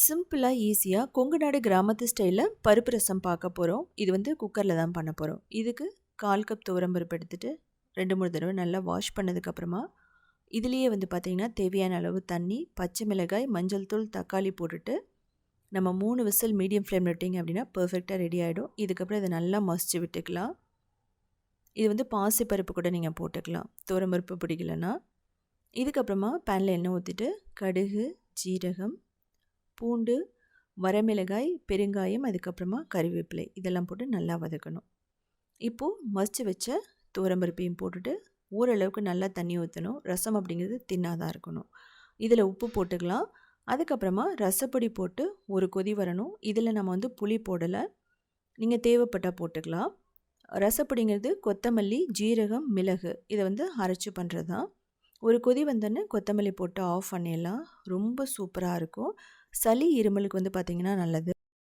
சிம்பிளா, ஈஸியா கொங்கு நாடு கிராமத்து ஸ்டைல்ல பருப்பு ரசம் பார்க்க போறோம். இது வந்து குக்கர்ல தான் பண்ண போறோம். இதுக்கு 1/4 கப் துவரம் பருப்பு எடுத்துட்டு 2, 3 தடவ நல்லா வாஷ் பண்ணதுக்கப்புறமா, இதுலயே வந்து பார்த்தீங்கன்னா, தேவையான அளவு தண்ணி, பச்சை மிளகாய், மஞ்சள் தூள், தக்காளி போட்டுட்டு, நம்ம 3 விசில் மீடியம் ஃப்ளேம்ல விட்டீங்க அப்படின்னா, பெர்ஃபெக்ட்டா ரெடி ஆயிடும். இதுக்கப்புறம் இத நல்லா மசிச்சு விட்டுக்கலாம். இது வந்து பாசி பருப்பு கூட நீங்க போட்டுக்கலாம். துவரம் பருப்பு பிடிக்கலன்னா. இதுக்கப்புறமா பேன்ல எண்ணெய் ஊத்திட்டு, கடுகு, ஜீரகம், பூண்டு, வரமிளகாய், பெருங்காயம், அதுக்கப்புறமா கறிவேப்பிலை இதெல்லாம் போட்டு நல்லா வதக்கணும். இப்போது மசிச்சு வச்ச துவரம்பருப்பையும் போட்டுட்டு ஓரளவுக்கு நல்லா தண்ணி ஊற்றணும். ரசம் அப்படிங்கிறது தின்னாக தான் இருக்கணும். இதில் உப்பு போட்டுக்கலாம். அதுக்கப்புறமா ரசப்பொடி போட்டு ஒரு கொதி வரணும். இதில் நம்ம வந்து புளி போடலை, நீங்கள் தேவைப்பட்டால் போட்டுக்கலாம். ரசப்பொடிங்கிறது கொத்தமல்லி, ஜீரகம், மிளகு இதை வந்து அரைச்சி பண்ணுறது தான். ஒரு கொதி வந்தோடனே கொத்தமல்லி போட்டு ஆஃப் பண்ணிடலாம். ரொம்ப சூப்பராக இருக்கும். சளி இருமலுக்கு வந்து பார்த்திங்கன்னா நல்லது.